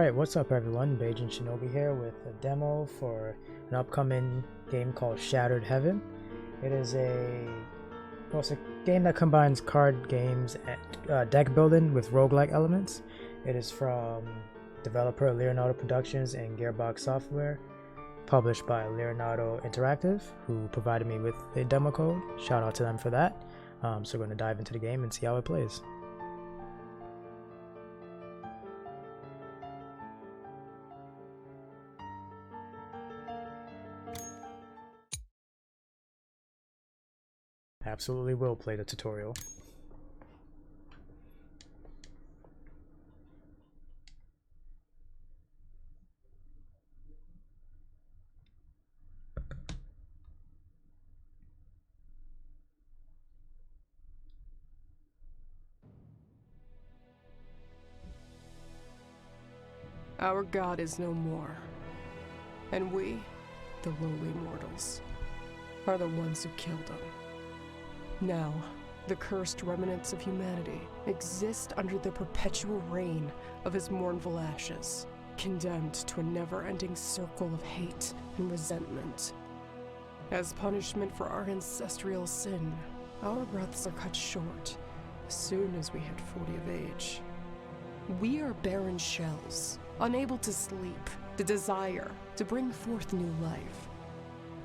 Alright, what's up everyone? Beijing Shinobi here with a demo for an upcoming game called Shattered Heaven. It's a game that combines card games and deck building with roguelike elements. It is from developer Leonardo Productions and Gearbox Software, published by Leonardo Interactive, who provided me with a demo code. Shout out to them for that. So we're going to dive into the game and see how it plays. Absolutely will play the tutorial. Our god is no more, and we, the lowly mortals, are the ones who killed him. Now, the cursed remnants of humanity exist under the perpetual reign of his mournful ashes, condemned to a never-ending circle of hate and resentment. As punishment for our ancestral sin, our breaths are cut short as soon as we hit 40 of age. We are barren shells, unable to sleep, to desire, to bring forth new life.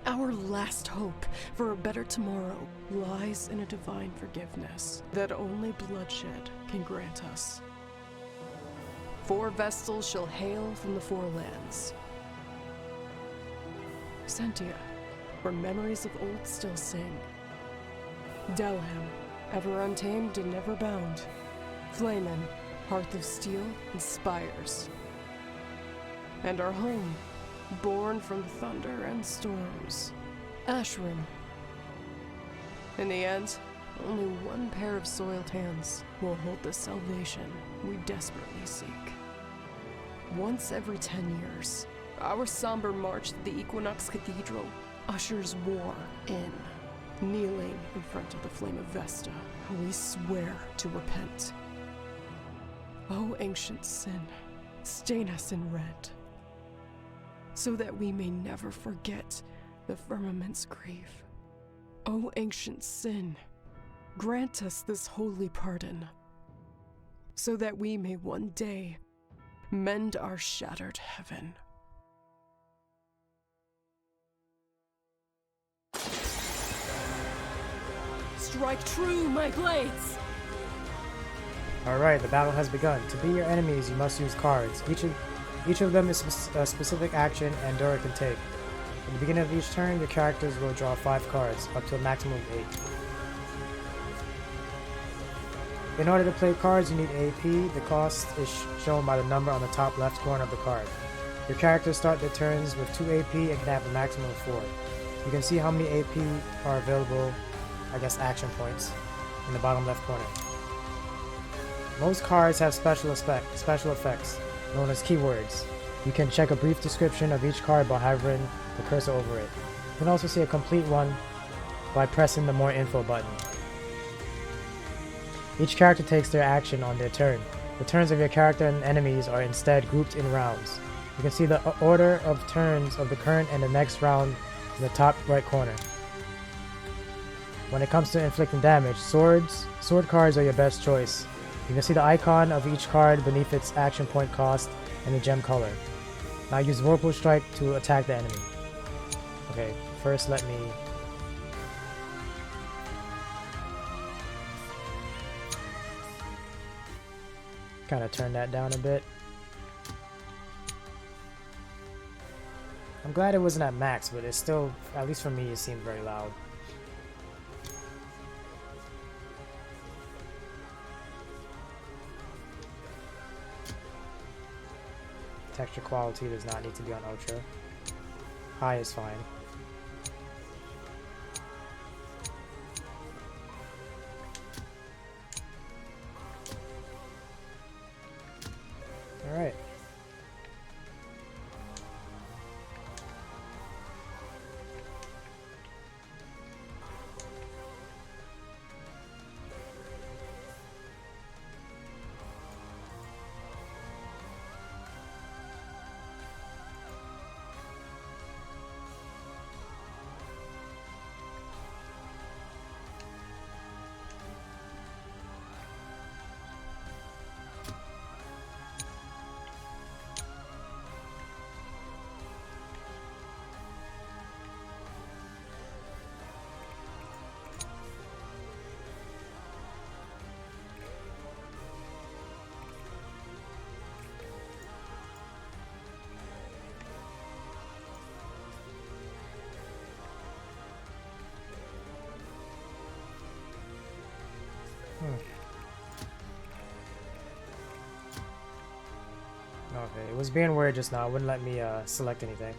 Our last hope for a better tomorrow lies in a divine forgiveness that only bloodshed can grant us. 4 Vestals shall hail from the Four Lands. Sentia, where memories of old still sing. Delhem, ever untamed and never bound. Flamen, hearth of steel and spires. And our home, born from thunder and storms, Ashram. In the end, only one pair of soiled hands will hold the salvation we desperately seek. Once every 10 years, our somber march to the Equinox Cathedral ushers war in. Kneeling in front of the flame of Vesta, we swear to repent. O ancient sin, stain us in red, so that we may never forget the firmament's grief. O ancient sin, grant us this holy pardon, so that we may one day mend our shattered heaven. Strike true, my blades! Alright, the battle has begun. To beat your enemies, you must use cards. Each of them is a specific action Andorra can take. At the beginning of each turn, your characters will draw 5 cards, up to a maximum of 8. In order to play cards, you need AP. The cost is shown by the number on the top left corner of the card. Your characters start their turns with 2 AP and can have a maximum of 4. You can see how many AP are available, action points, in the bottom left corner. Most cards have special effects, known as keywords. You can check a brief description of each card by hovering the cursor over it. You can also see a complete one by pressing the More Info button. Each character takes their action on their turn. The turns of your character and enemies are instead grouped in rounds. You can see the order of turns of the current and the next round in the top right corner. When it comes to inflicting damage, sword cards are your best choice. You can see the icon of each card beneath its action point cost and the gem color. Now use Whirlpool Strike to attack the enemy. Okay, first let me... kind of turn that down a bit. I'm glad it wasn't at max, but it's still, at least for me, it seemed very loud. Texture quality does not need to be on ultra. High is fine. Alright. was being weird just now. It wouldn't let me select anything.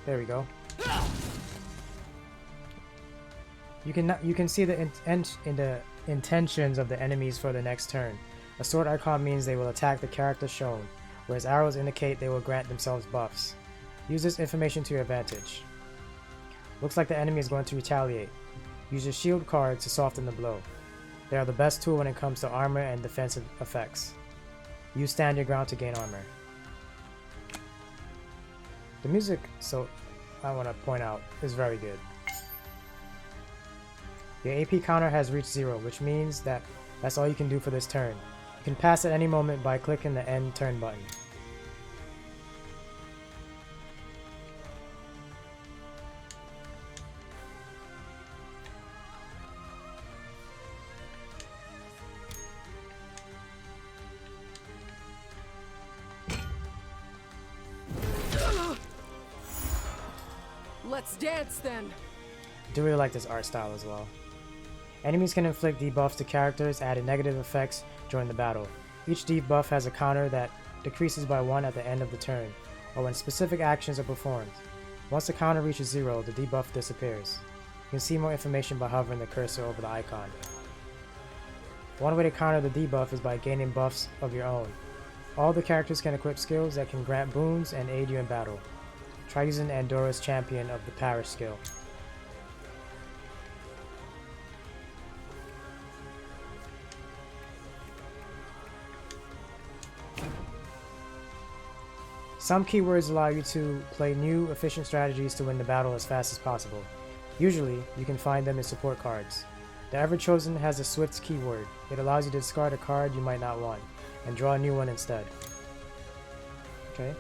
There we go. You can see the intentions of the enemies for the next turn. A sword icon means they will attack the character shown, whereas arrows indicate they will grant themselves buffs. Use this information to your advantage. Looks like the enemy is going to retaliate. Use your shield card to soften the blow. They are the best tool when it comes to armor and defensive effects. Use stand your ground to gain armor. The music, so I want to point out, is very good. Your AP counter has reached 0, which means that that's all you can do for this turn. You can pass at any moment by clicking the end turn button. Let's dance then! I do really like this art style as well. Enemies can inflict debuffs to characters, adding negative effects during the battle. Each debuff has a counter that decreases by 1 at the end of the turn, or when specific actions are performed. Once the counter reaches 0, the debuff disappears. You can see more information by hovering the cursor over the icon. One way to counter the debuff is by gaining buffs of your own. All the characters can equip skills that can grant boons and aid you in battle. Try using Andora's Champion of the Parish skill. Some keywords allow you to play new, efficient strategies to win the battle as fast as possible. Usually, you can find them in support cards. The Ever-Chosen has a Swift keyword. It allows you to discard a card you might not want, and draw a new one instead. Okay.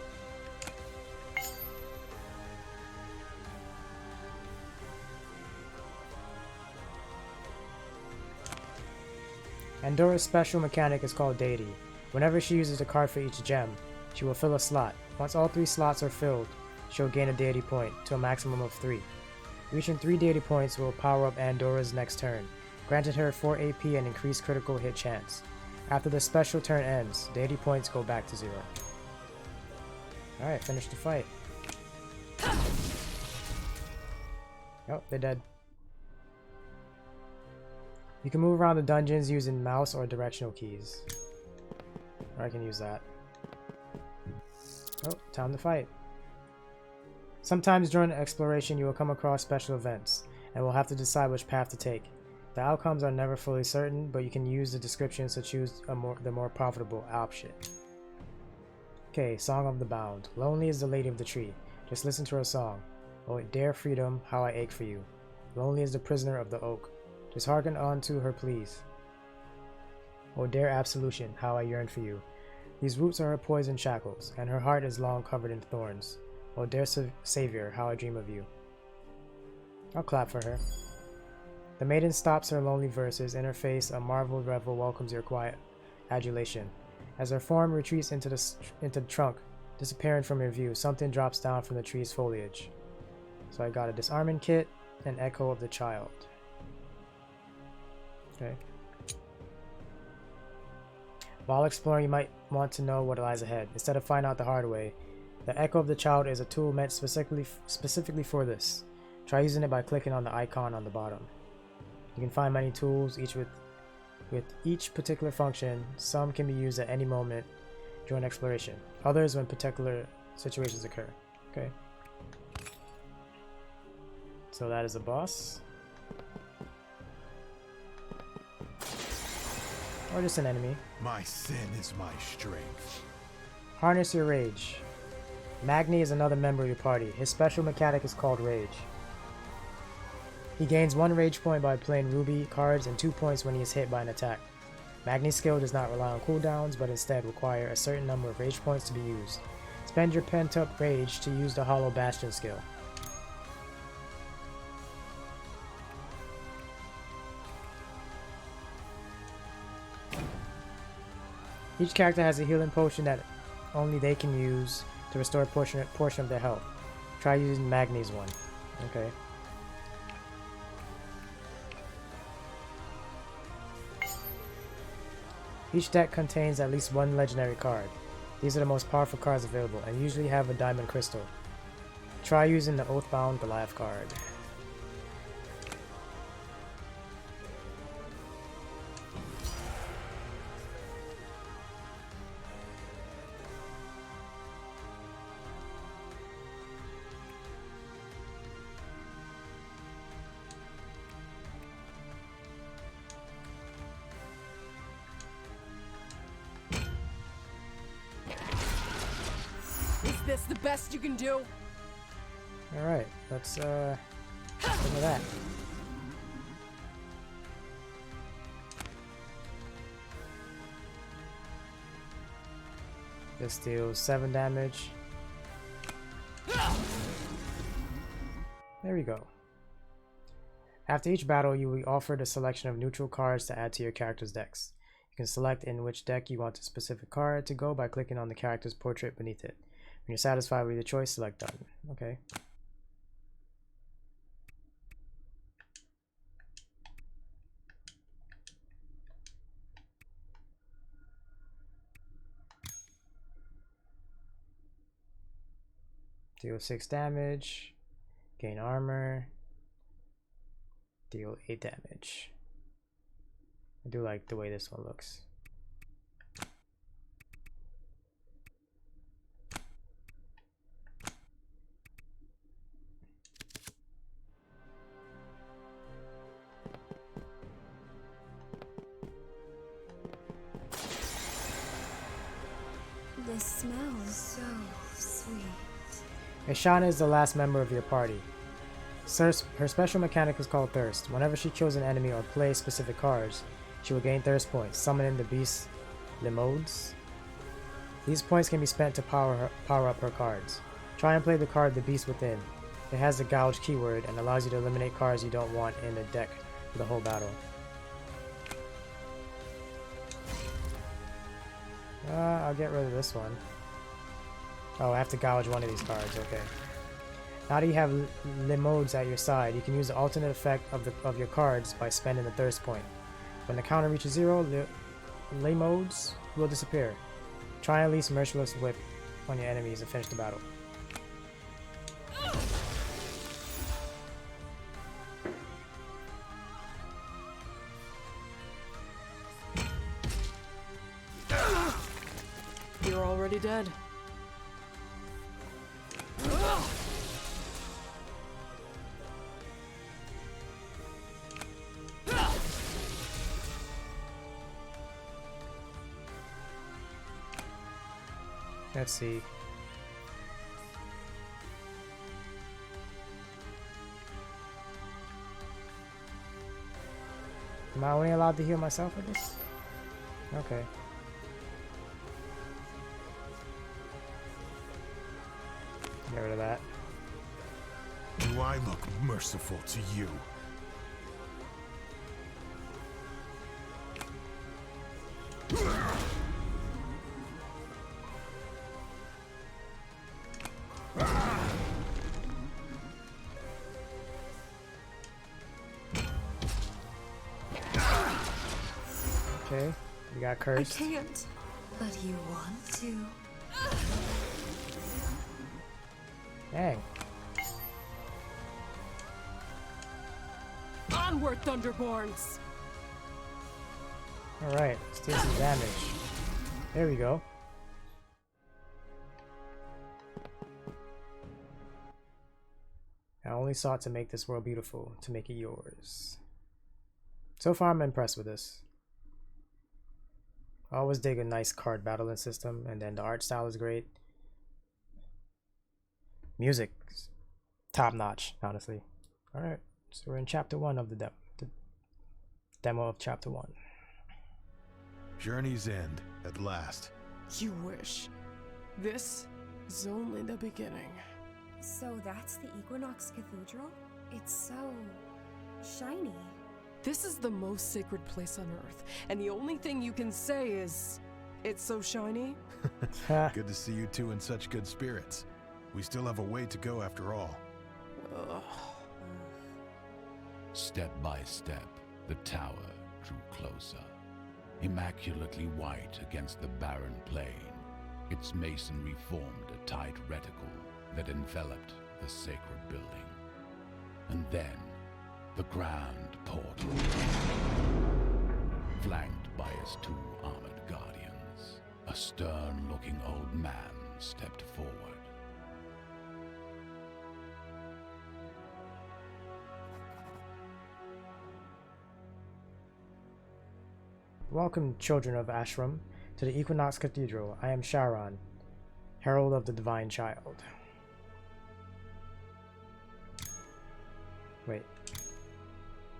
Andora's special mechanic is called Deity. Whenever she uses a card for each gem, she will fill a slot. Once all 3 slots are filled, she'll gain a deity point to a maximum of 3. Reaching 3 deity points will power up Andora's next turn, granting her 4 AP and increased critical hit chance. After the special turn ends, deity points go back to 0. Alright, finish the fight. Oh, they're dead. You can move around the dungeons using mouse or directional keys. Or I can use that. Oh, time to fight. Sometimes during exploration you will come across special events, and will have to decide which path to take. The outcomes are never fully certain, but you can use the descriptions to choose the more profitable option. Okay, Song of the Bound. Lonely is the lady of the tree. Just listen to her song. Oh, dare freedom, how I ache for you. Lonely is the prisoner of the oak. Just hearken on to her pleas. Oh, dare absolution, how I yearn for you. These roots are her poison shackles, and her heart is long covered in thorns. Oh, dare savior, how I dream of you. I'll clap for her. The maiden stops her lonely verses. In her face, a marveled revel welcomes your quiet adulation. As her form retreats into the trunk, disappearing from your view, something drops down from the tree's foliage. So I got a disarming kit, an echo of the child. Okay. While exploring, you might want to know what lies ahead, instead of finding out the hard way. The Echo of the Child is a tool meant specifically for this. Try using it by clicking on the icon on the bottom. You can find many tools, each with each particular function. Some can be used at any moment during exploration, others when particular situations occur. Okay. So that is a boss. Or just an enemy. My sin is my strength. Harness your rage. Magni is another member of your party. His special mechanic is called Rage. He gains 1 rage point by playing Ruby cards and 2 points when he is hit by an attack. Magni's skill does not rely on cooldowns, but instead require a certain number of rage points to be used. Spend your pent-up rage to use the Hollow Bastion skill. Each character has a healing potion that only they can use to restore a portion of their health. Try using Magni's one. Okay. Each deck contains at least 1 legendary card. These are the most powerful cards available, and usually have a diamond crystal. Try using the Oathbound Goliath card. Is this the best you can do? Alright, let's look at that. This deals 7 damage. There we go. After each battle, you will be offered a selection of neutral cards to add to your character's decks. You can select in which deck you want a specific card to go by clicking on the character's portrait beneath it. When you're satisfied with your choice, select done. Okay. Deal 6 damage, gain armor, deal 8 damage. I do like the way this one looks. This smells so sweet. Ashana is the last member of your party. Her special mechanic is called Thirst. Whenever she kills an enemy or plays specific cards, she will gain Thirst points, summoning the beast Limodes. These points can be spent to power up her cards. Try and play the card the Beast Within. It has the Gouge keyword and allows you to eliminate cards you don't want in the deck for the whole battle. I'll get rid of this one. Oh, I have to gouge one of these cards, okay. Now that you have Limodes at your side, you can use the alternate effect of your cards by spending the Thirst point. When the counter reaches 0, Limodes will disappear. Try and unleash Merciless Whip on your enemies and finish the battle. You're already dead. Let's see. Am I only allowed to heal myself with this? Okay. Get rid of that. Do I look merciful to you? Okay, we got cursed. I can't, but you want to. Dang. Onward, Thunderborns! Alright, let's do some damage. There we go. I only sought to make this world beautiful, to make it yours. So far, I'm impressed with this. I always dig a nice card battling system, and then the art style is great. Music, top notch, honestly. Alright, so we're in chapter 1 of the demo of chapter 1. Journey's end, at last. You wish. This is only the beginning. So that's the Equinox Cathedral? It's so shiny. This is the most sacred place on Earth, and the only thing you can say is, it's so shiny. Good to see you two in such good spirits. We still have a way to go after all. Ugh. Step by step, the tower drew closer, immaculately white against the barren plain. Its masonry formed a tight reticle that enveloped the sacred building. And then, the grand portal, flanked by his 2 armored guardians. A stern-looking old man stepped forward. Welcome, children of Ashram, to the Equinox Cathedral. I am Sharon, Herald of the Divine Child. Wait.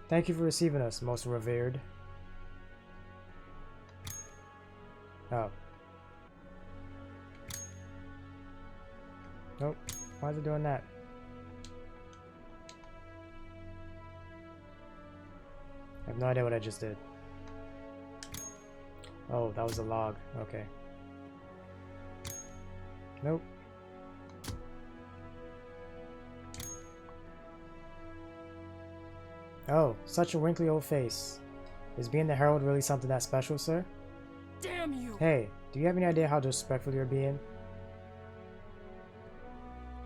Thank you for receiving us, most revered. Oh. Nope. Why is it doing that? I have no idea what I just did. Oh, that was a log. Okay. Nope. Oh, such a wrinkly old face. Is being the Herald really something that special, sir? Damn you! Hey, do you have any idea how disrespectful you're being?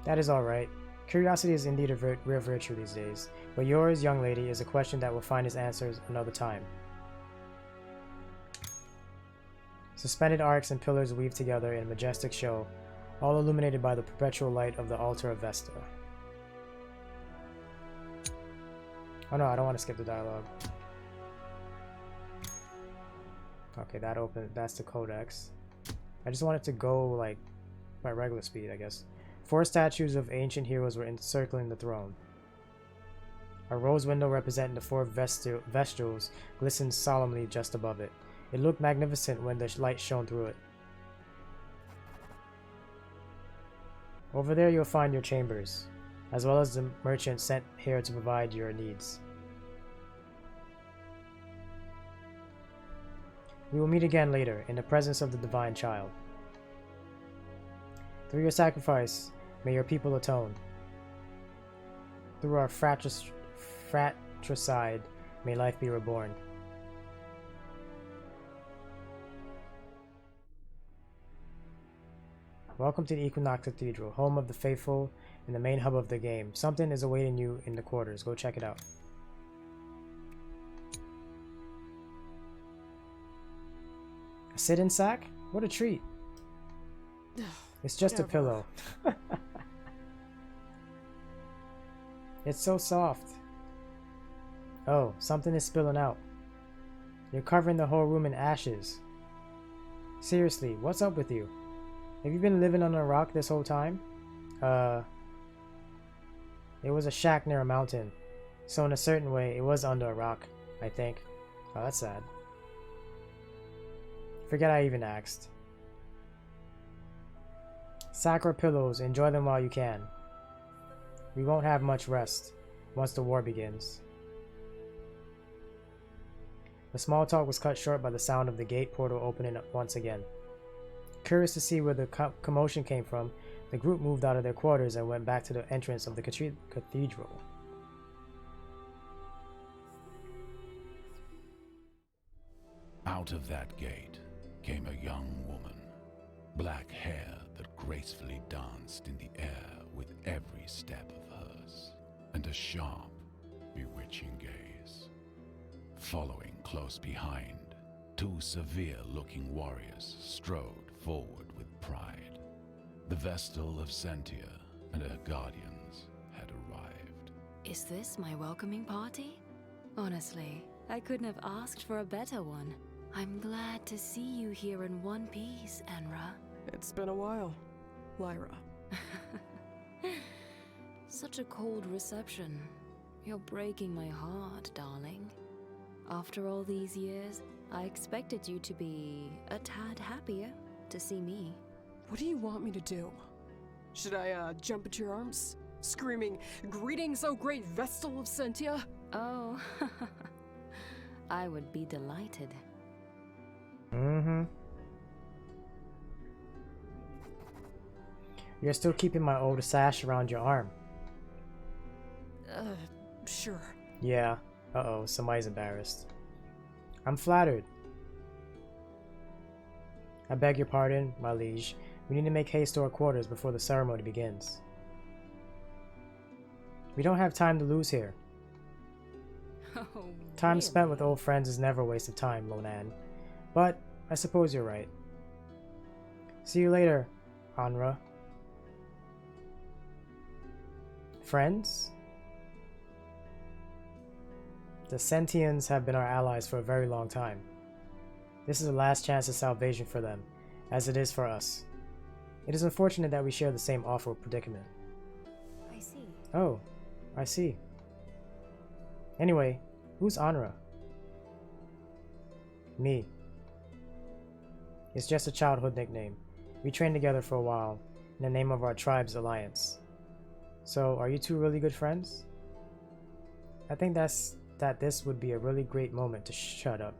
That is alright. Curiosity is indeed a rare virtue these days, but yours, young lady, is a question that will find its answers another time. Suspended arcs and pillars weave together in a majestic show, all illuminated by the perpetual light of the altar of Vesta. Oh no, I don't want to skip the dialogue. Okay, that's the codex. I just want it to go, like, by regular speed, I guess. 4 statues of ancient heroes were encircling the throne. A rose window representing the 4 vestals glistened solemnly just above it. It looked magnificent when the light shone through it. Over there you'll find your chambers, as well as the merchant sent here to provide your needs. We will meet again later, in the presence of the Divine Child. Through your sacrifice, may your people atone. Through our fratricide, may life be reborn. Welcome to the Equinox Cathedral, home of the faithful and the main hub of the game. Something is awaiting you in the quarters. Go check it out. A sit-in sack? What a treat. It's just a pillow. It's so soft. Oh, something is spilling out. You're covering the whole room in ashes. Seriously, what's up with you? Have you been living under a rock this whole time? It was a shack near a mountain. So in a certain way, it was under a rock, I think. Oh, that's sad. Forget I even asked. Sacred pillows, enjoy them while you can. We won't have much rest once the war begins. The small talk was cut short by the sound of the gate portal opening up once again. Curious to see where the commotion came from, the group moved out of their quarters and went back to the entrance of the cathedral. Out of that gate came a young woman, black hair that gracefully danced in the air with every step of hers, and a sharp, bewitching gaze. Following close behind, 2 severe-looking warriors strode forward with pride. The Vestal of Sentia and her guardians had arrived. Is this my welcoming party? Honestly, I couldn't have asked for a better one. I'm glad to see you here in one piece, Enra. It's been a while, Lyra. Such a cold reception. You're breaking my heart, darling. After all these years, I expected you to be a tad happier to see me. What do you want me to do? Should I, jump into your arms? Screaming, "Greetings, O great Vestal of Sentia"? Oh, I would be delighted. You're still keeping my old sash around your arm. Sure. Yeah. Uh-oh, somebody's embarrassed. I'm flattered. I beg your pardon, my liege. We need to make haste to our quarters before the ceremony begins. We don't have time to lose here. Oh, Time spent with old friends is never a waste of time, Lonan. But I suppose you're right. See you later, Anra. Friends? The Sentians have been our allies for a very long time. This is the last chance of salvation for them, as it is for us. It is unfortunate that we share the same awful predicament. I see. Oh, I see. Anyway, who's Anra? Me. It's just a childhood nickname. We trained together for a while, in the name of our tribe's alliance. So, are you two really good friends? I think that this would be a really great moment to shut up.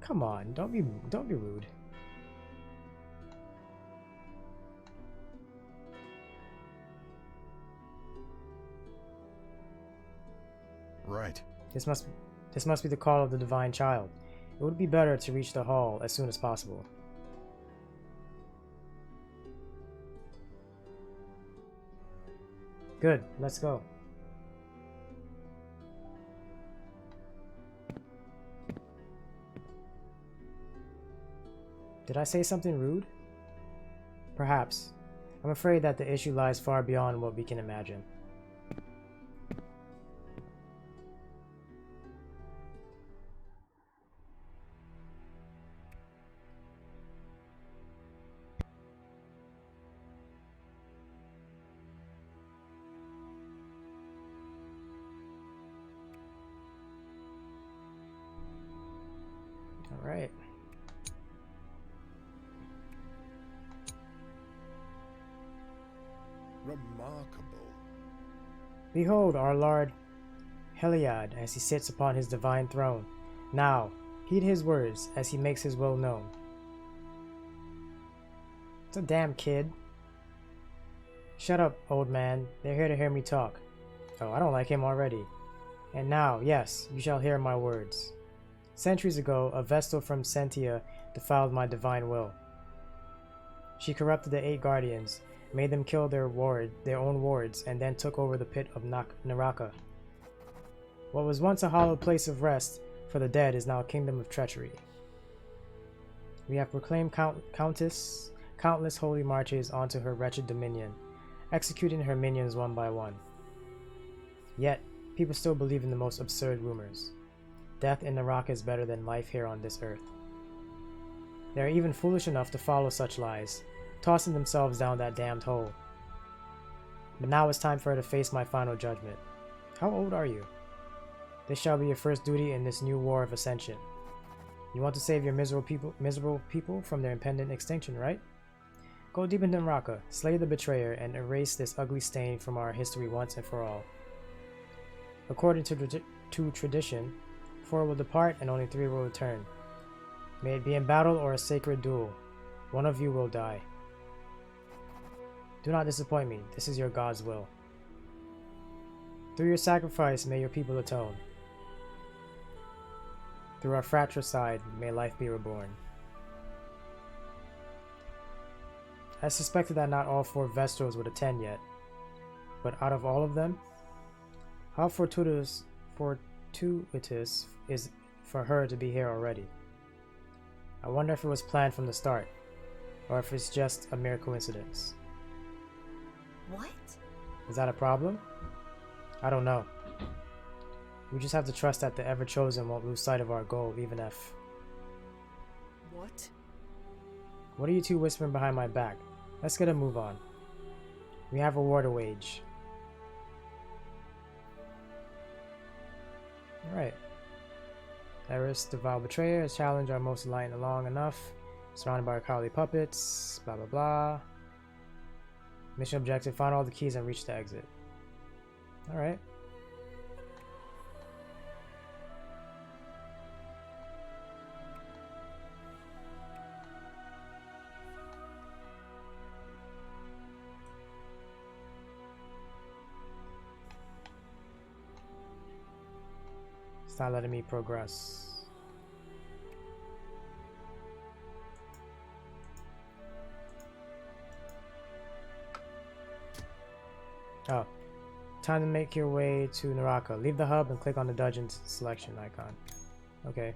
Come on, don't be rude. Right. This must be the call of the divine child. It would be better to reach the hall as soon as possible. Good, let's go. Did I say something rude? Perhaps. I'm afraid that the issue lies far beyond what we can imagine. All right. Remarkable. Behold our Lord Heliod as he sits upon his divine throne. Now, heed his words as he makes his will known. It's a damn kid. Shut up, old man. They're here to hear me talk. Oh, I don't like him already. And now, yes, you shall hear my words. Centuries ago, a Vestal from Sentia defiled my divine will. She corrupted the 8 guardians, made them kill their own wards, and then took over the pit of Naraka. What was once a hallowed place of rest for the dead is now a kingdom of treachery. We have proclaimed countless holy marches onto her wretched dominion, executing her minions one by one. Yet, people still believe in the most absurd rumors. Death in Naraka is better than life here on this earth. They are even foolish enough to follow such lies, tossing themselves down that damned hole. But now it's time for her to face my final judgment. How old are you? This shall be your first duty in this new war of ascension. You want to save your miserable people from their impending extinction, right? Go deep into Naraka, slay the betrayer, and erase this ugly stain from our history once and for all. According to tradition, 4 will depart and only 3 will return. May it be in battle or a sacred duel. One of you will die. Do not disappoint me. This is your God's will. Through your sacrifice, may your people atone. Through our fratricide, may life be reborn. I suspected that not all 4 Vestals would attend yet, but out of all of them, how fortuitous is for her to be here already. I wonder if it was planned from the start, or if it's just a mere coincidence. What? Is that a problem? I don't know. We just have to trust that the Ever-Chosen won't lose sight of our goal, even if... What? What are you two whispering behind my back? Let's get a move on. We have a war to wage. Alright. Eris, the vile betrayer, has challenged our most enlightened long enough. Surrounded by our cowardly puppets. Blah blah blah. Mission objective, find all the keys and reach the exit. Alright. It's not letting me progress. Oh. Time to make your way to Naraka. Leave the hub and click on the dungeon selection icon. Okay.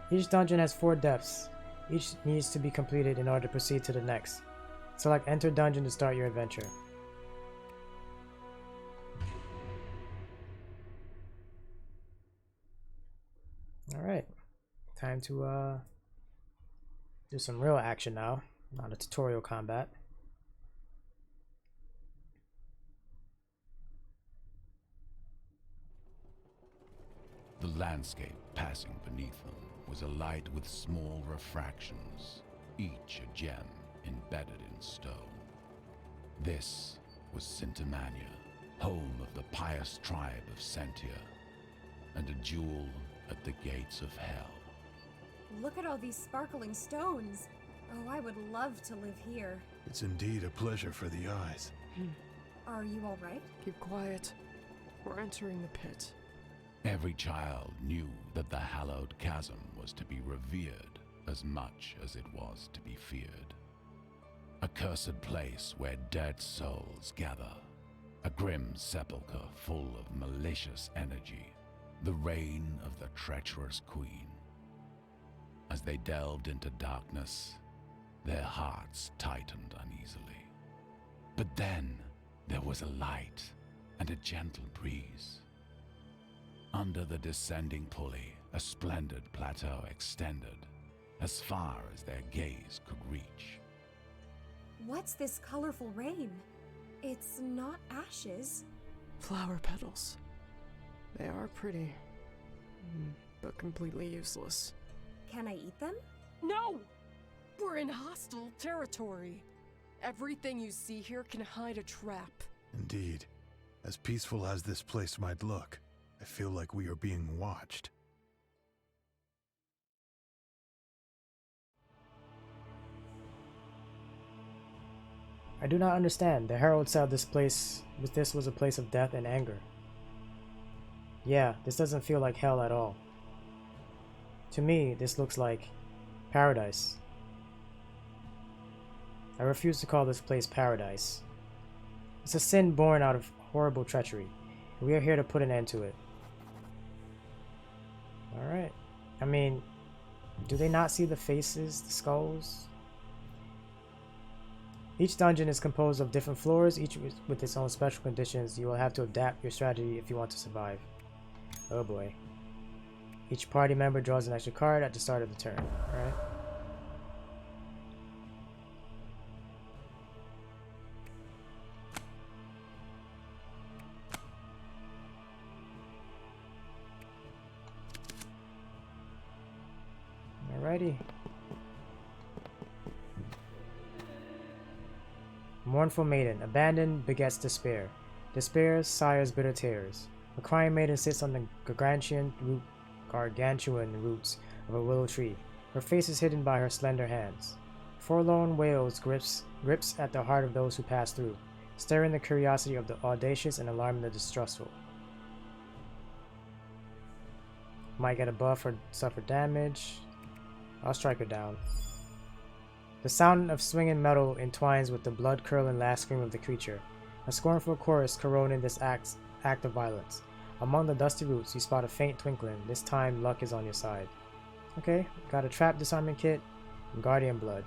Each dungeon has 4 depths. Each needs to be completed in order to proceed to the next. Select Enter Dungeon to start your adventure. Alright. Time to do some real action now. Not a tutorial combat. The landscape passing beneath them was alight with small refractions, each a gem embedded in stone. This was Sintamania, home of the pious tribe of Sentia, and a jewel at the gates of hell. Look at all these sparkling stones. Oh, I would love to live here. It's indeed a pleasure for the eyes. Are you all right? Keep quiet. We're entering the pit. Every child knew that the hallowed chasm was to be revered as much as it was to be feared. A cursed place where dead souls gather, a grim sepulchre full of malicious energy, the reign of the treacherous queen. As they delved into darkness, their hearts tightened uneasily. But then there was a light and a gentle breeze. Under the descending pulley, a splendid plateau extended, as far as their gaze could reach. What's this colorful rain? It's not ashes. Flower petals. They are pretty, but completely useless. Can I eat them? No! We're in hostile territory. Everything you see here can hide a trap. Indeed. As peaceful as this place might look, I feel like we are being watched. I do not understand. The Herald said this was a place of death and anger. Yeah, this doesn't feel like hell at all. To me, this looks like paradise. I refuse to call this place paradise. It's a sin born out of horrible treachery, and we are here to put an end to it. Alright. I mean, do they not see the faces, the skulls? Each dungeon is composed of different floors, each with its own special conditions. You will have to adapt your strategy if you want to survive. Oh boy. Each party member draws an extra card at the start of the turn. Alright. Alrighty. Mournful maiden. Abandon begets despair. Despair sires bitter tears. A crying maiden sits on the gargantuan roots of a willow tree. Her face is hidden by her slender hands. Forlorn wails grips at the heart of those who pass through, stirring the curiosity of the audacious and alarming the distrustful. Might get a buff or suffer damage. I'll strike her down. The sound of swinging metal entwines with the blood-curdling last scream of the creature, a scornful chorus corroding this act of violence. Among the dusty roots, you spot a faint twinkling. This time, luck is on your side. Okay, got a trap disarming kit and guardian blood.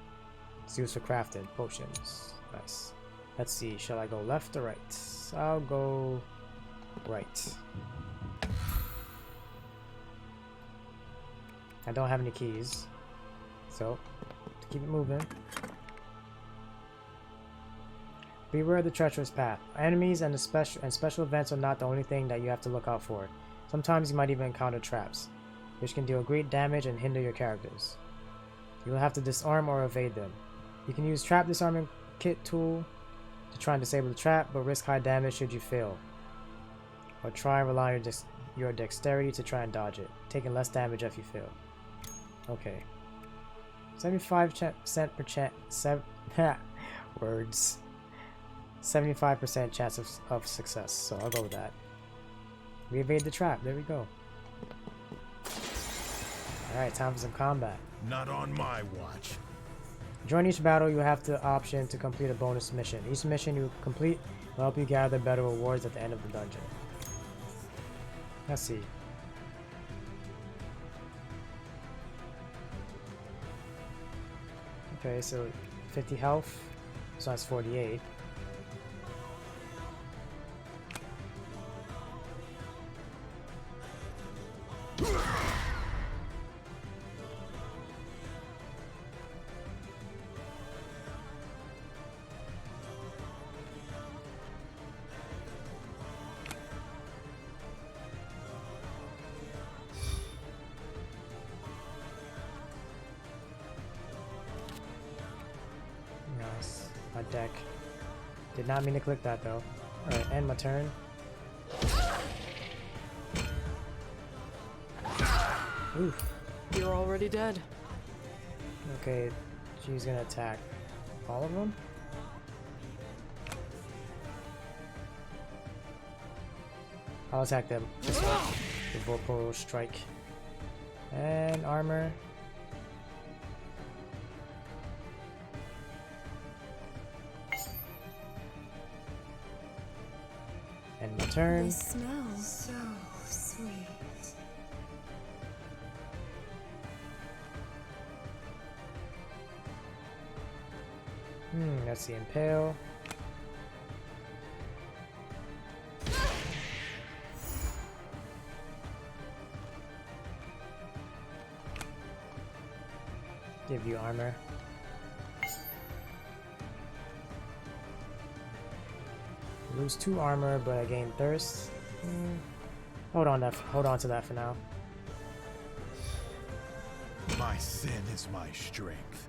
It's used for crafting potions. Nice. Let's see, shall I go left or right? I'll go right. I don't have any keys, so to keep it moving. Beware of the treacherous path. Enemies and special events are not the only thing that you have to look out for. Sometimes you might even encounter traps, which can deal great damage and hinder your characters. You will have to disarm or evade them. You can use trap disarming kit tool to try and disable the trap, but risk high damage should you fail. Or try and rely on your dexterity to try and dodge it, taking less damage if you fail. Okay. 75% words. 75% chance of success, so I'll go with that. We evade the trap. There we go. Alright, time for some combat. Not on my watch. During each battle, you have the option to complete a bonus mission. Each mission you complete will help you gather better rewards at the end of the dungeon. Let's see. Okay, so 50 health, so that's 48. Nice. My deck. Did not mean to click that though. Alright, end my turn. Oof. You're already dead. Okay, she's gonna attack all of them. I'll attack them. This one. The Vorpal Strike. And armor. End my turn. They smell so sweet. Let's see, Impale. Give you armor. Lose 2 armor, but I gain thirst. Hold on to that for now. My sin is my strength.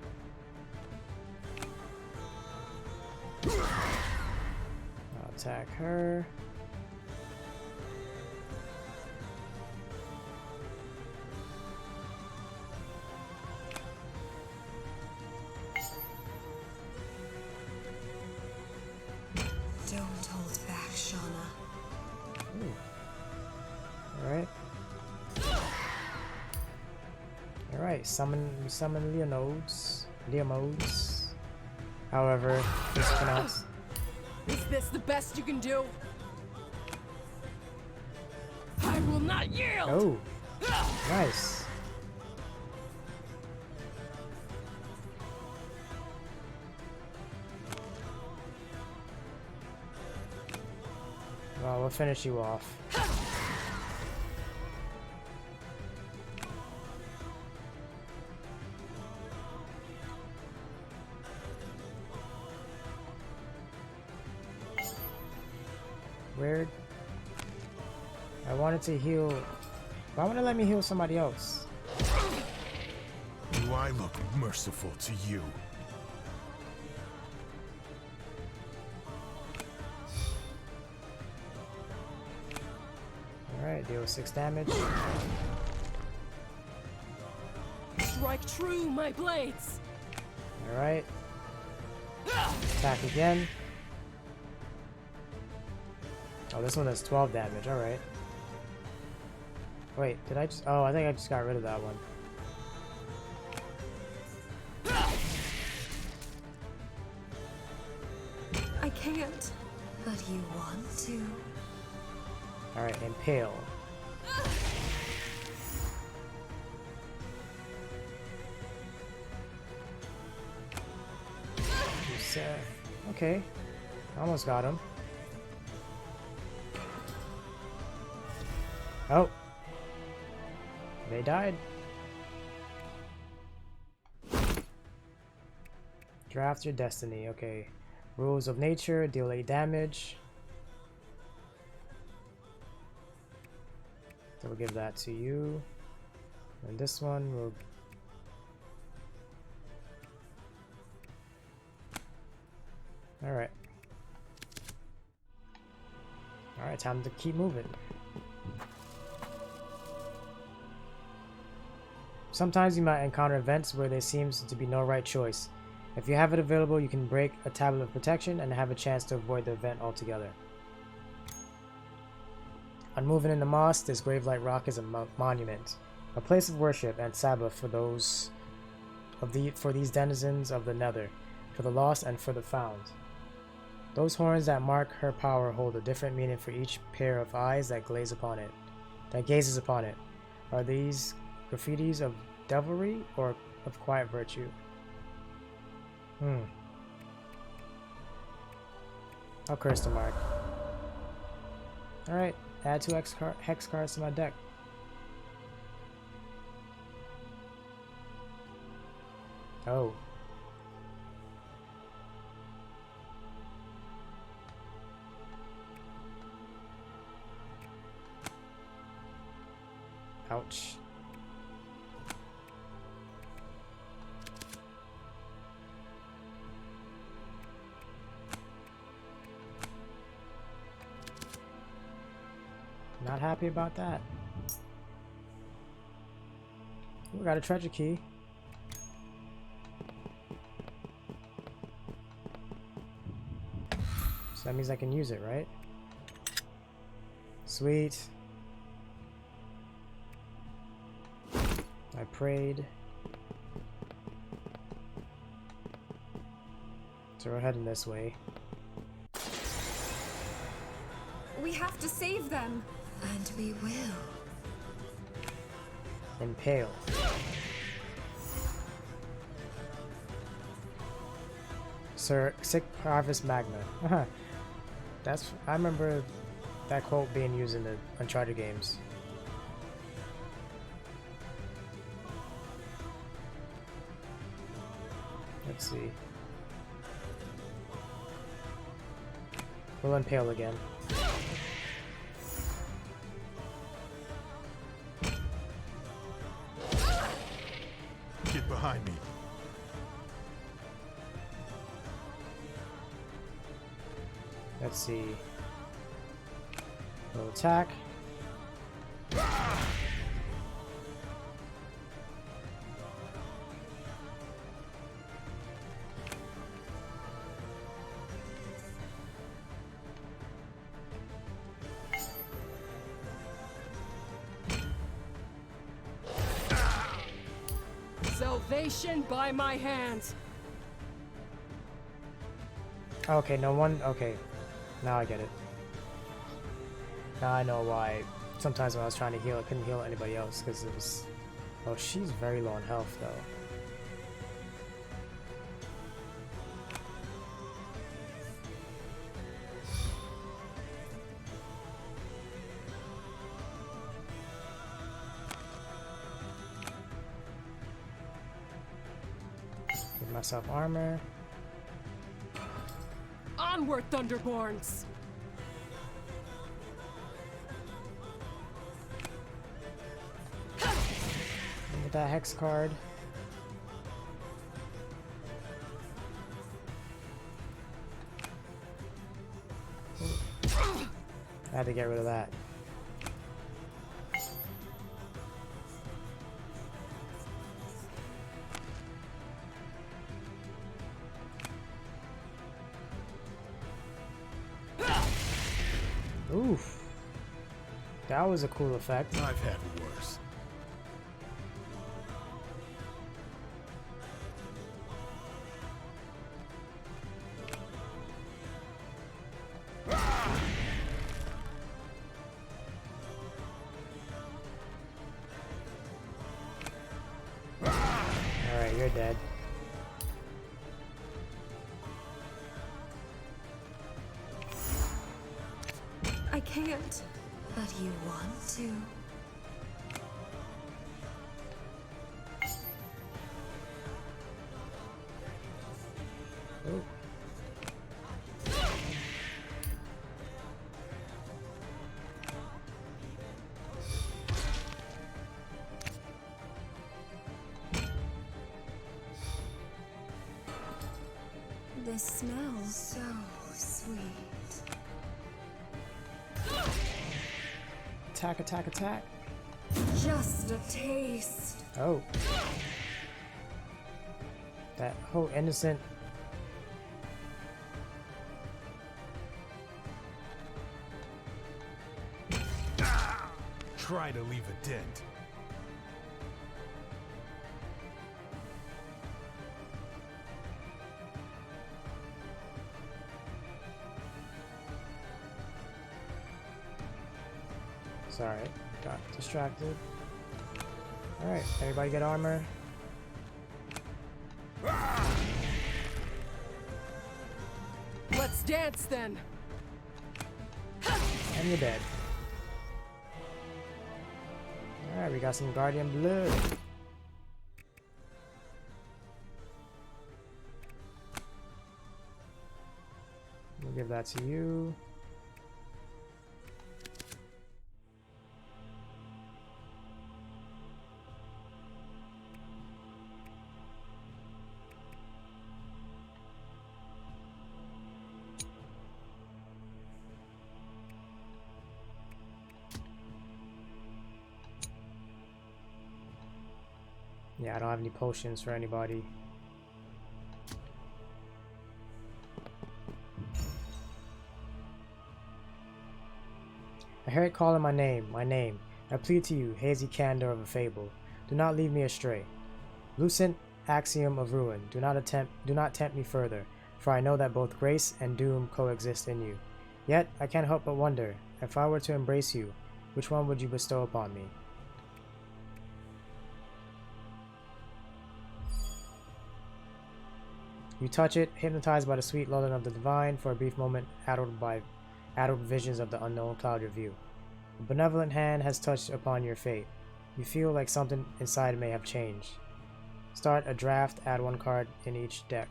I'll attack her. Don't hold back, Shauna. Alright. Alright, summon Leonodes. Leomodes. However, it's pronounced. Is this the best you can do? I will not yield! Oh, nice. Well, we'll finish you off. Weird. I wanted to heal. Why wouldn't it let me heal somebody else? Do I look merciful to you? Alright, deal 6 damage. Strike true, my blades! Alright. Attack again. Oh, this one does 12 damage, alright. Wait, did I just... Oh, I think I just got rid of that one. I can't. But you want to. Alright, Impale. Okay. Almost got him. Oh. They died. Draft your destiny. Okay. Rules of nature. Deal 8 damage. So we'll give that to you. And this one will... Alright. Alright, time to keep moving. Sometimes you might encounter events where there seems to be no right choice. If you have it available, you can break a tablet of protection and have a chance to avoid the event altogether. On moving in the moss, this Gravelight Rock is a monument. A place of worship and Sabbath for those for these denizens of the Nether, for the lost and for the found. Those horns that mark her power hold a different meaning for each pair of eyes that gazes upon it. Are these graffitis of devilry or of quiet virtue? I'll curse the mark. Alright, add 2 hex cards to my deck. Oh. Ouch. Not happy about that. We got a treasure key. So that means I can use it, right? Sweet. I prayed. So we're heading this way. We have to save them. And we will. Impale. Sir Sic Parvis Magna. I remember that quote being used in the Uncharted games. Let's see. We'll impale again. Get behind me. Let's see. We'll attack. Salvation by my hands. Okay, no one. Okay, now I get it. Now I know why. Sometimes when I was trying to heal, I couldn't heal anybody else because it was. Oh, she's very low on health though. Give myself armor. Onward, Thunderborns! With that hex card. I had to get rid of that. Oof. That was a cool effect. I've had worse. Alright, you're dead. I can't. But you want to. Ooh. This smells So sweet. Attack, attack, attack. just a taste. Oh. That whole innocent. Try to leave a dent. Sorry, got distracted. Alright, everybody get armor. Let's dance then. And you're dead. Alright, we got some Guardian Blood. We'll give that to you. Yeah, I don't have any potions for anybody. I hear it calling my name, my name. I plead to you, hazy candor of a fable. Do not lead me astray. Lucent axiom of ruin. Do not tempt me further, for I know that both grace and doom coexist in you. Yet I can't help but wonder, if I were to embrace you, which one would you bestow upon me? You touch it, hypnotized by the sweet lulling of the divine, for a brief moment addled visions of the unknown cloud your view. A benevolent hand has touched upon your fate. You feel like something inside may have changed. Start a draft, add 1 card in each deck.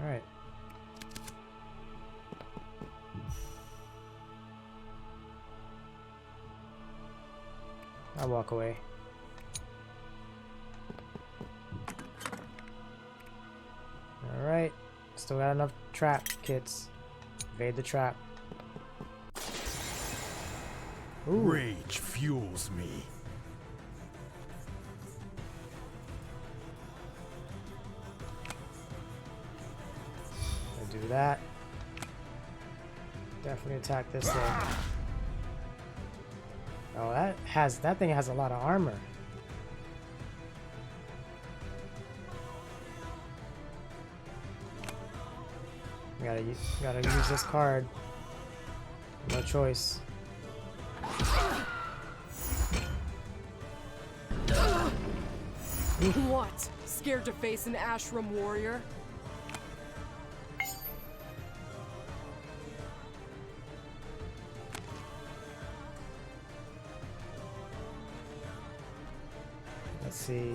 Alright. I'll walk away. Alright. Still got enough trap kits. Evade the trap. Ooh. Rage fuels me. I'll do that. Definitely attack this thing. Oh, that thing has a lot of armor. Gotta use this card. No choice. What? Scared to face an Ashram warrior? Let's see.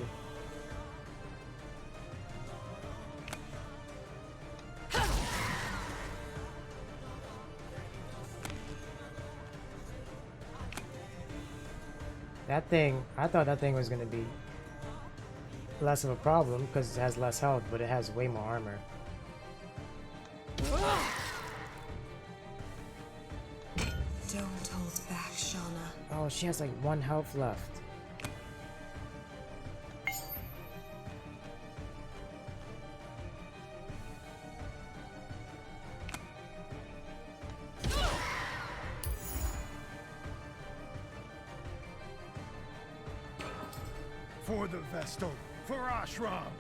That thing, I thought that thing was gonna be less of a problem because it has less health, but it has way more armor. Don't hold back, Shauna. Oh, she has like 1 health left. For the Vestal, for Ashram!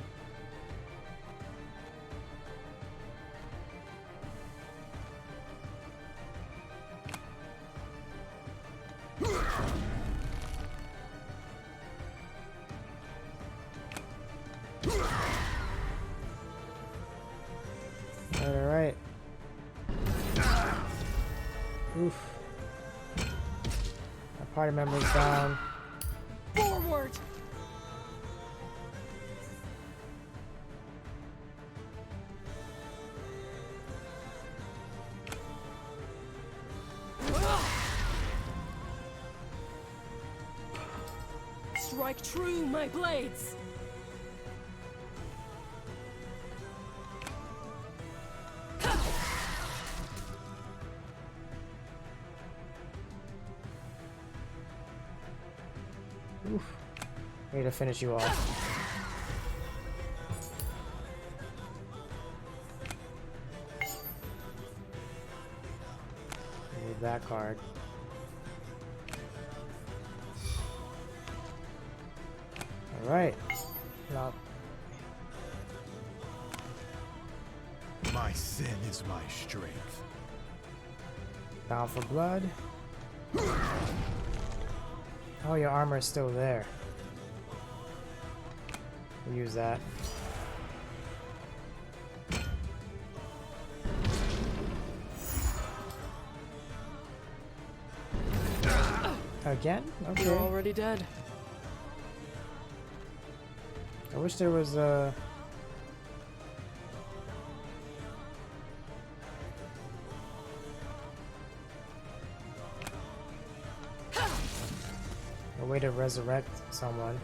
Alright. Oof. My party member's down. Forward! Strike true, my blades! Oof. Ready to finish you off. Move that card. Alright. Now, My My sin is my strength. Bound for blood. Oh, your armor is still there. We'll use that. Again? Okay. You're already dead. I wish there was a... a way to resurrect someone.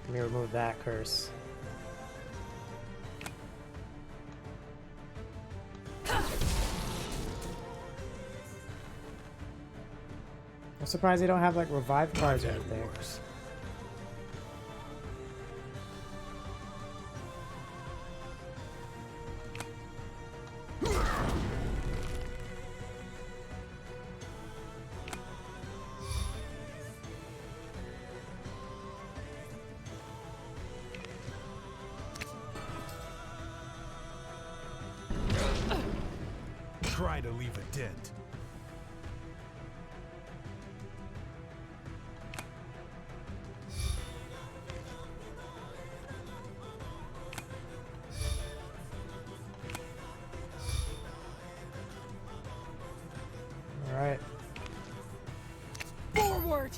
Let me remove that curse. I'm surprised they don't have like revive cards or anything. Try to leave a dent. All right. Forward!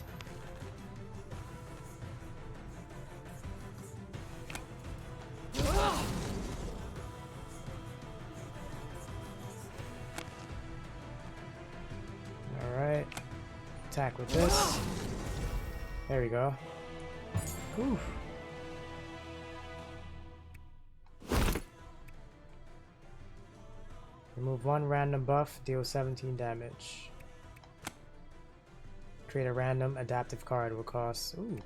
Alright. Attack with this. There we go. Oof. Remove one random buff, deal 17 damage. Create a random adaptive card will cost. Ooh.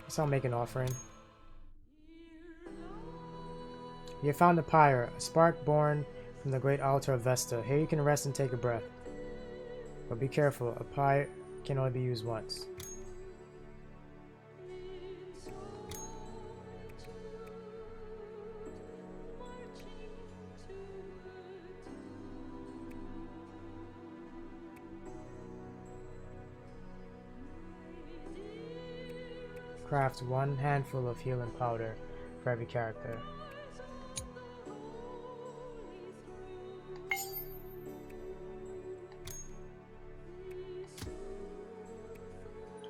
Guess I'll make an offering. You have found a pyre, a spark born from the great altar of Vesta. Here you can rest and take a breath. But be careful, a pyre can only be used once. Craft one handful of healing powder for every character.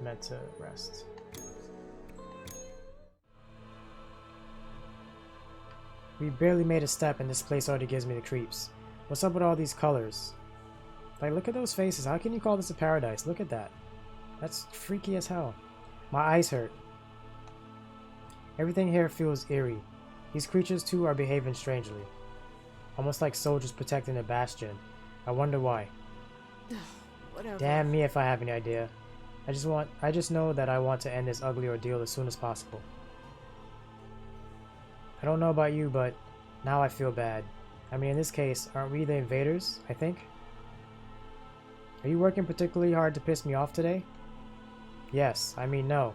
Meant to rest. We barely made a step and this place already gives me the creeps. What's up with all these colors? Like, look at those faces. How can you call this a paradise? Look at that. That's freaky as hell. My eyes hurt. Everything here feels eerie. These creatures too are behaving strangely. Almost like soldiers protecting a bastion. I wonder why. Whatever. Damn me if I have any idea. I just know that I want to end this ugly ordeal as soon as possible. I don't know about you, but now I feel bad. I mean, in this case, aren't we the invaders, I think? Are you working particularly hard to piss me off today? Yes, I mean no.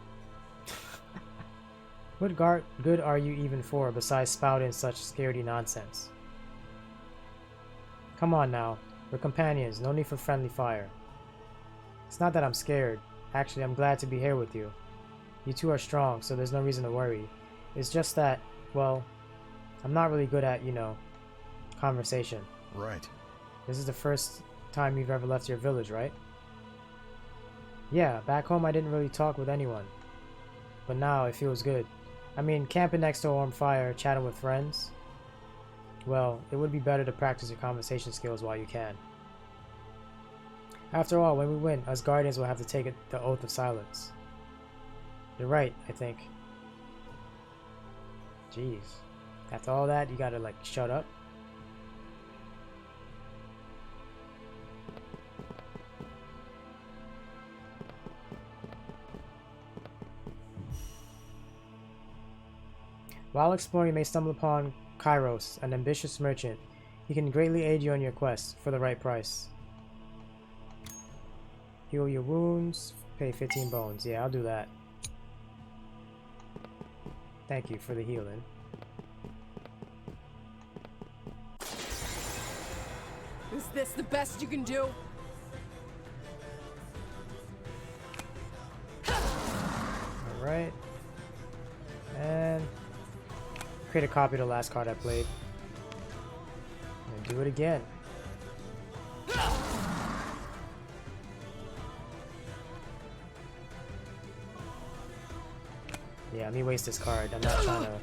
What good are you even for besides spouting such scaredy nonsense? Come on now, we're companions, no need for friendly fire. It's not that I'm scared. Actually, I'm glad to be here with you. You two are strong, so there's no reason to worry. It's just that, well, I'm not really good at, you know, conversation. Right. This is the first time you've ever left your village, right? Yeah, back home I didn't really talk with anyone. But now it feels good. I mean, camping next to a warm fire, chatting with friends. Well, it would be better to practice your conversation skills while you can. After all, when we win, us guardians will have to take the oath of silence. You're right, I think. Jeez. After all that, you gotta, like, shut up? While exploring, you may stumble upon Kairos, an ambitious merchant. He can greatly aid you on your quest for the right price. Heal your wounds, pay 15 bones. Yeah, I'll do that. Thank you for the healing. Is this the best you can do? Alright. And create a copy of the last card I played. And do it again. Yeah, let me waste this card. I'm not trying to...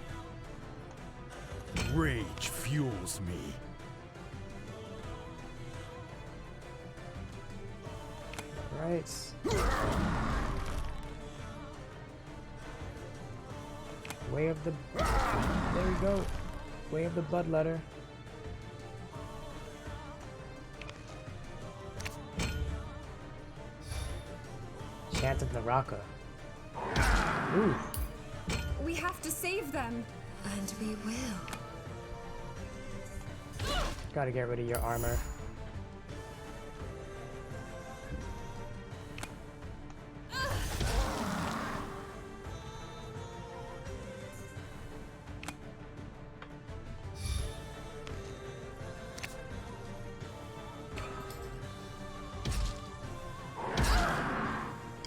Rage fuels me. Right. Way of the... There we go. Way of the Bloodletter. Chant of Naraka. Ooh. We have to save them. And we will. Gotta get rid of your armor.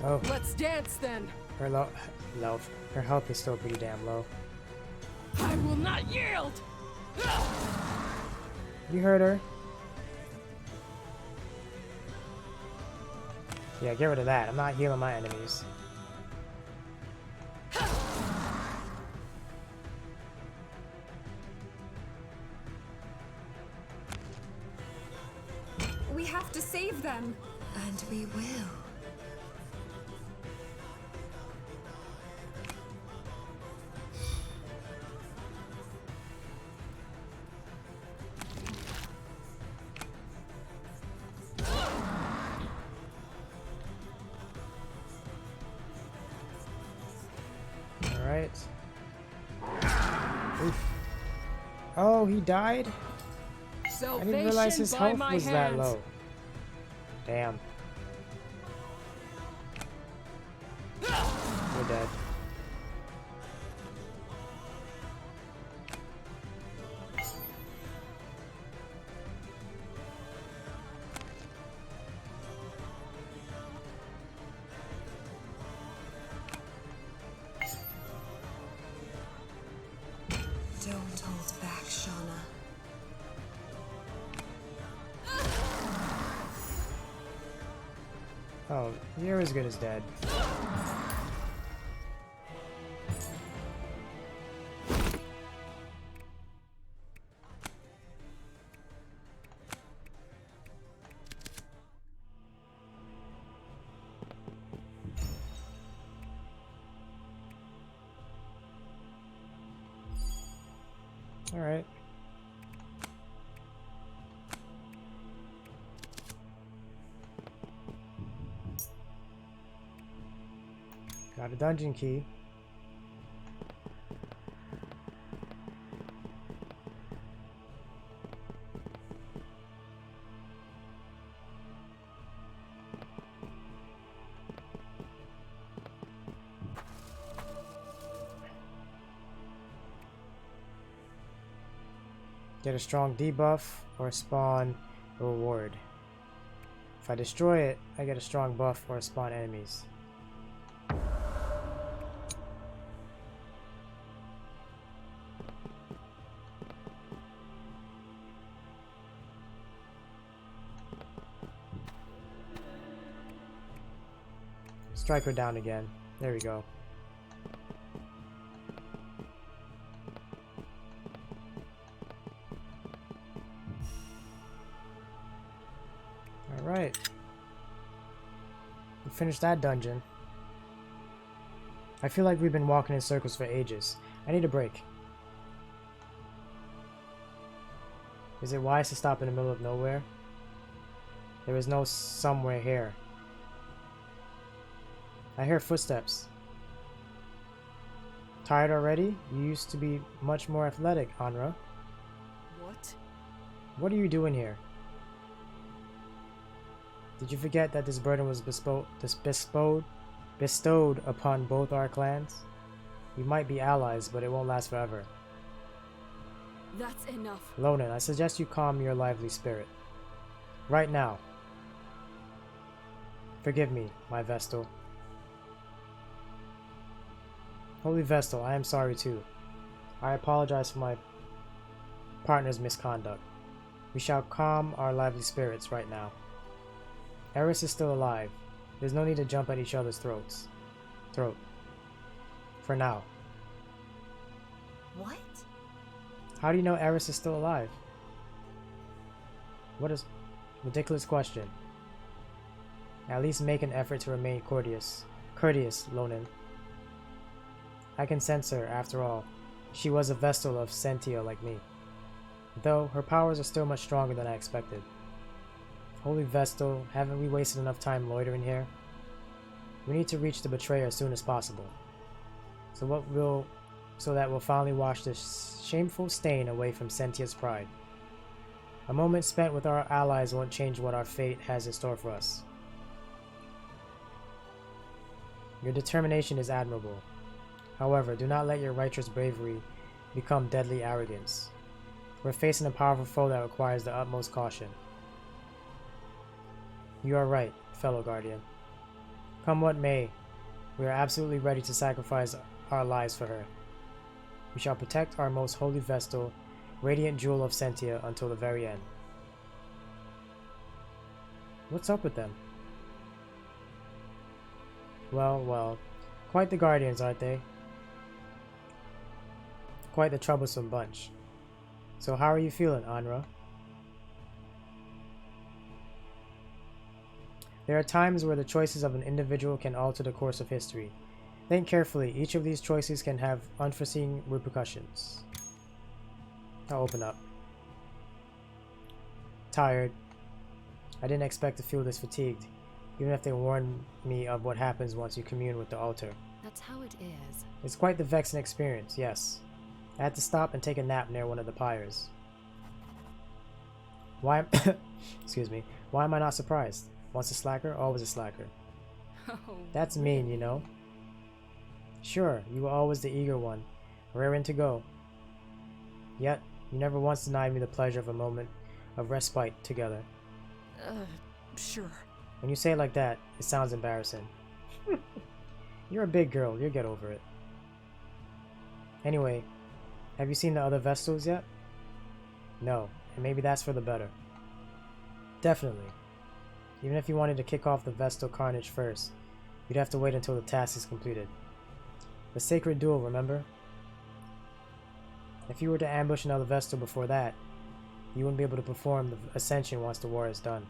Oh, Let's dance then. her her health is still pretty damn low. I will not yield. You heard her. Yeah, get rid of that. I'm not healing my enemies. We have to save them. And we will. Alright. Oof. Oh, he died? I Salvation didn't realize his by health my was that hands. low. Damn. We're dead. Don't hold back, Shauna. Oh, you're as good as dead. All right. Got a dungeon key. Get a strong debuff or spawn a reward. If I destroy it, I get a strong buff or spawn enemies. Strike her down again. There we go. Alright. We finished that dungeon. I feel like we've been walking in circles for ages. I need a break. Is it wise to stop in the middle of nowhere? There is no somewhere here. I hear footsteps. Tired already? You used to be much more athletic, Anra. What? What are you doing here? Did you forget that this burden was bestowed upon both our clans? We might be allies, but it won't last forever. That's enough. Lonen, I suggest you calm your lively spirit. Right now. Forgive me, my Vestal. Holy Vestal, I am sorry too. I apologize for my partner's misconduct. We shall calm our lively spirits right now. Eris is still alive. There's no need to jump at each other's throats. For now. What? How do you know Eris is still alive? What a ridiculous question. At least make an effort to remain courteous. Courteous, Lonen. I can sense her, after all. She was a Vestal of Sentia like me. Though, her powers are still much stronger than I expected. Holy Vestal, haven't we wasted enough time loitering here? We need to reach the betrayer as soon as possible. So that we'll finally wash this shameful stain away from Sentia's pride. A moment spent with our allies won't change what our fate has in store for us. Your determination is admirable. However, do not let your righteous bravery become deadly arrogance. We're facing a powerful foe that requires the utmost caution. You are right, fellow Guardian. Come what may, we are absolutely ready to sacrifice our lives for her. We shall protect our most holy Vestal, radiant jewel of Sentia, until the very end. What's up with them? Well, quite the Guardians, aren't they? Quite the troublesome bunch. So how are you feeling, Anra? There are times where the choices of an individual can alter the course of history. Think carefully, each of these choices can have unforeseen repercussions. I'll open up. Tired. I didn't expect to feel this fatigued, even if they warned me of what happens once you commune with the altar. That's how it is. It's quite the vexing experience, yes. I had to stop and take a nap near one of the pyres. Why excuse me. Why am I not surprised? Once a slacker, always a slacker. Oh, That's mean, you know. Sure, you were always the eager one, raring to go. Yet, you never once denied me the pleasure of a moment of respite together. Sure. When you say it like that, it sounds embarrassing. You're a big girl, you'll get over it. Anyway, have you seen the other Vestals yet? No, and maybe that's for the better. Definitely. Even if you wanted to kick off the Vestal carnage first, you'd have to wait until the task is completed. The sacred duel, remember? If you were to ambush another Vestal before that, you wouldn't be able to perform the ascension once the war is done.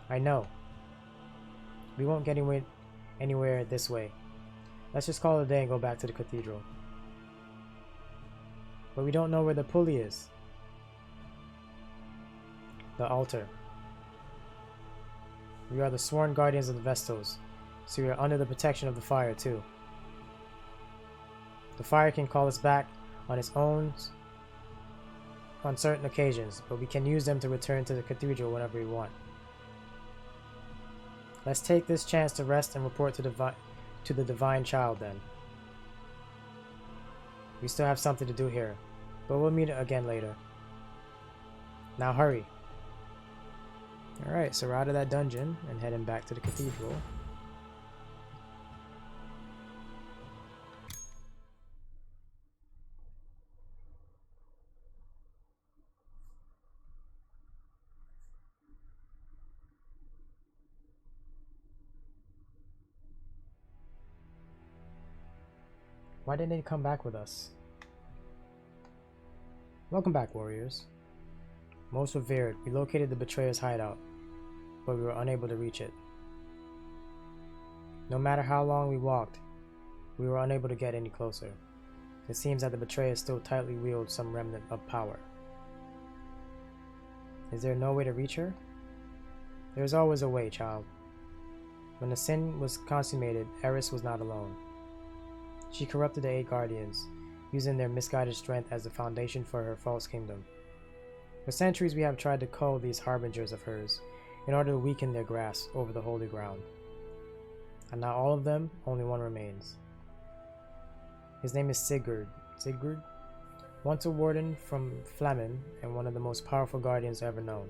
I know. We won't get anywhere this way. Let's just call it a day and go back to the cathedral. But we don't know where the pulley is. The altar. We are the sworn guardians of the Vestals, so we are under the protection of the fire too. The fire can call us back on its own on certain occasions, but we can use them to return to the cathedral whenever we want. Let's take this chance to rest and report to the Divine Child then. We still have something to do here, but we'll meet again later. Now hurry. Alright, so we're out of that dungeon and heading back to the cathedral. Why didn't they come back with us? Welcome back, warriors. Most revered, we located the betrayer's hideout, but we were unable to reach it. No matter how long we walked, we were unable to get any closer. It seems that the betrayer still tightly wields some remnant of power. Is there no way to reach her? There is always a way, child. When the sin was consummated, Eris was not alone. She corrupted the 8 guardians, using their misguided strength as the foundation for her false kingdom. For centuries we have tried to cull these harbingers of hers in order to weaken their grasp over the holy ground. And now all of them, only one remains. His name is Sigurd. Sigurd? Once a warden from Flamen and one of the most powerful guardians ever known.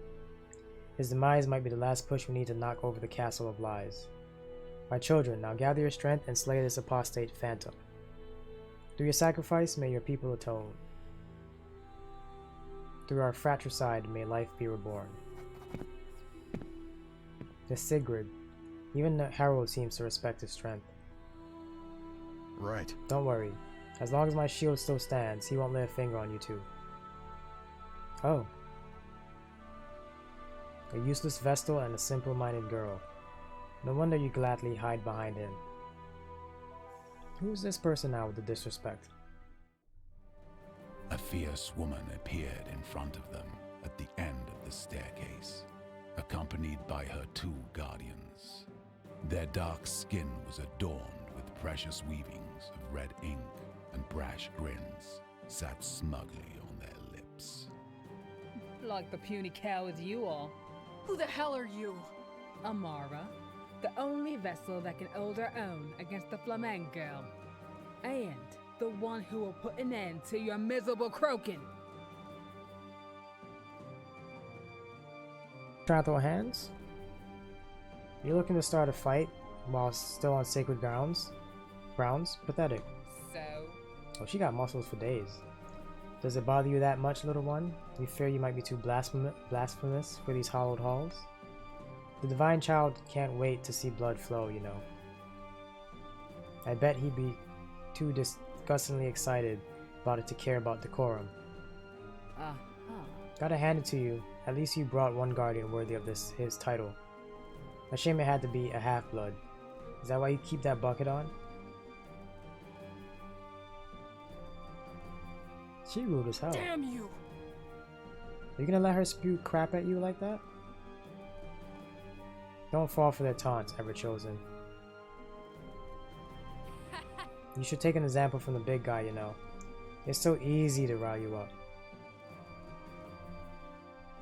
His demise might be the last push we need to knock over the castle of lies. My children, now gather your strength and slay this apostate phantom. Through your sacrifice, may your people atone. Through our fratricide, may life be reborn. This Sigurd, even Harold seems to respect his strength. Right. Don't worry. As long as my shield still stands, he won't lay a finger on you two. Oh. A useless Vestal and a simple-minded girl. No wonder you gladly hide behind him. Who's this person now with the disrespect? A fierce woman appeared in front of them at the end of the staircase, accompanied by her 2 guardians. Their dark skin was adorned with precious weavings of red ink, and brash grins sat smugly on their lips. Like the puny cowards you are. Who the hell are you? Amara, the only vessel that can hold her own against the Flamen girl. And the one who will put an end to your miserable croaking. Trying to throw hands? You're looking to start a fight while still on sacred grounds? Pathetic. So? Oh, she got muscles for days. Does it bother you that much, little one? You fear you might be too blasphemous for these hallowed halls? The divine child can't wait to see blood flow, you know. I bet he'd be too disgustingly excited about it to care about decorum. Gotta hand it to you. At least you brought one guardian worthy of his title. A shame it had to be a half-blood. Is that why you keep that bucket on? She rude as hell. Damn you! Are you gonna let her spew crap at you like that? Don't fall for their taunts, Everchosen. You should take an example from the big guy, you know. It's so easy to rile you up.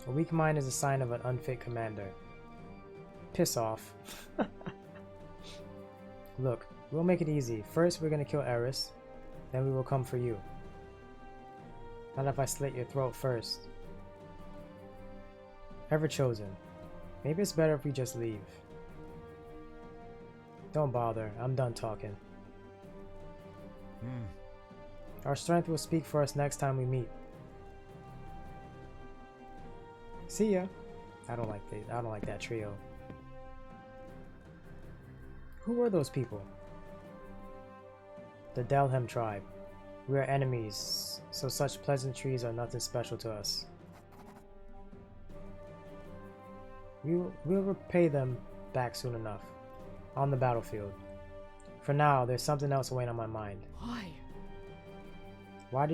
A weak mind is a sign of an unfit commander. Piss off. Look, we'll make it easy. First, we're gonna kill Eris, then we will come for you. Not if I slit your throat first. Everchosen. Maybe it's better if we just leave. Don't bother, I'm done talking. Our strength will speak for us next time we meet. See ya. I don't like that trio. Who were those people? The Delhem tribe. We are enemies, so such pleasantries are nothing special to us. We'll repay them back soon enough, on the battlefield. For now, there's something else weighing on my mind. Why? Why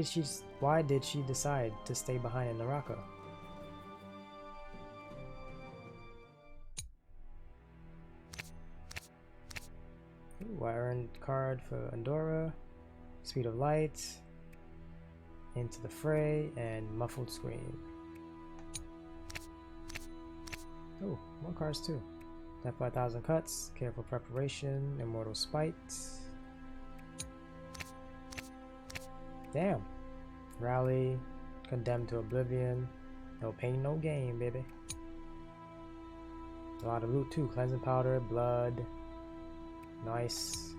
did she decide to stay behind in Naraka? Ooh, I earned card for Andorra, Speed of Light, Into the Fray, and Muffled Scream. Oh, more cards too. Death by 1,000 Cuts, Careful Preparation, Immortal Spite. Damn. Rally, Condemned to Oblivion. No pain, no gain, baby. A lot of loot too. Cleansing Powder, Blood. Nice.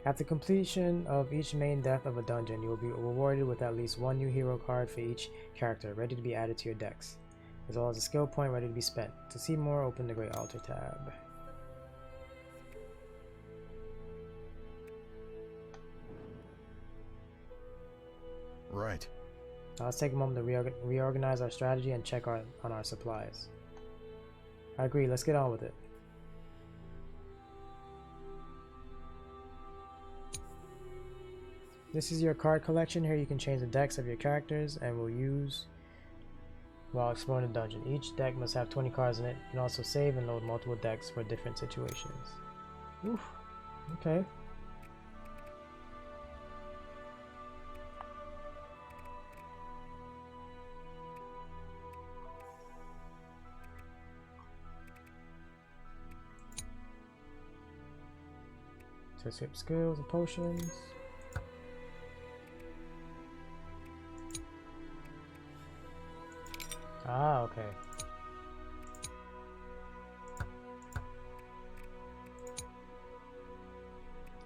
After completion of each main death of a dungeon, you will be rewarded with at least one new hero card for each character, ready to be added to your decks, as well as a skill point ready to be spent. To see more, open the Great Altar tab. Right. Now let's take a moment to reorganize our strategy and check on our supplies. I agree, let's get on with it. This is your card collection. Here you can change the decks of your characters, and we'll use while exploring the dungeon. Each deck must have 20 cards in it. You can also save and load multiple decks for different situations. Oof. Okay. To skip skills and potions. Ah, okay.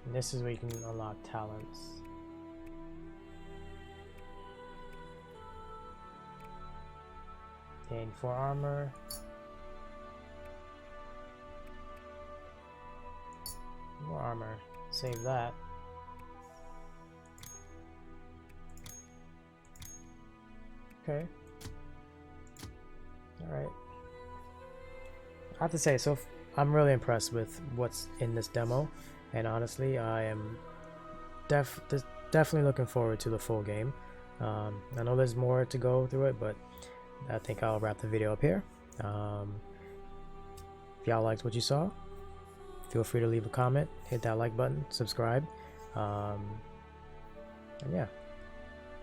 And this is where you can unlock talents. Gain 4 armor. More armor. Save that. Okay. Alright. I have to say, I'm really impressed with what's in this demo, and honestly, I am definitely looking forward to the full game. I know there's more to go through it, but I think I'll wrap the video up here. If y'all liked what you saw, feel free to leave a comment, hit that like button, subscribe, and yeah,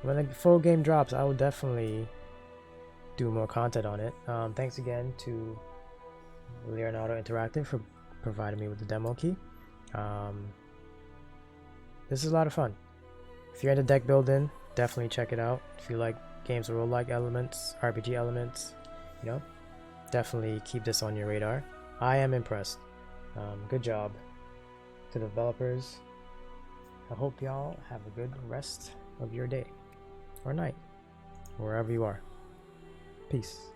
when the full game drops, I will definitely do more content on it. Thanks again to Leonardo Interactive for providing me with the demo key. This is a lot of fun. If you're into deck building, definitely check it out. If you like games with roguelike elements, RPG elements, you know, definitely keep this on your radar. I am impressed. Good job to the developers. I hope y'all have a good rest of your day or night, wherever you are. Peace.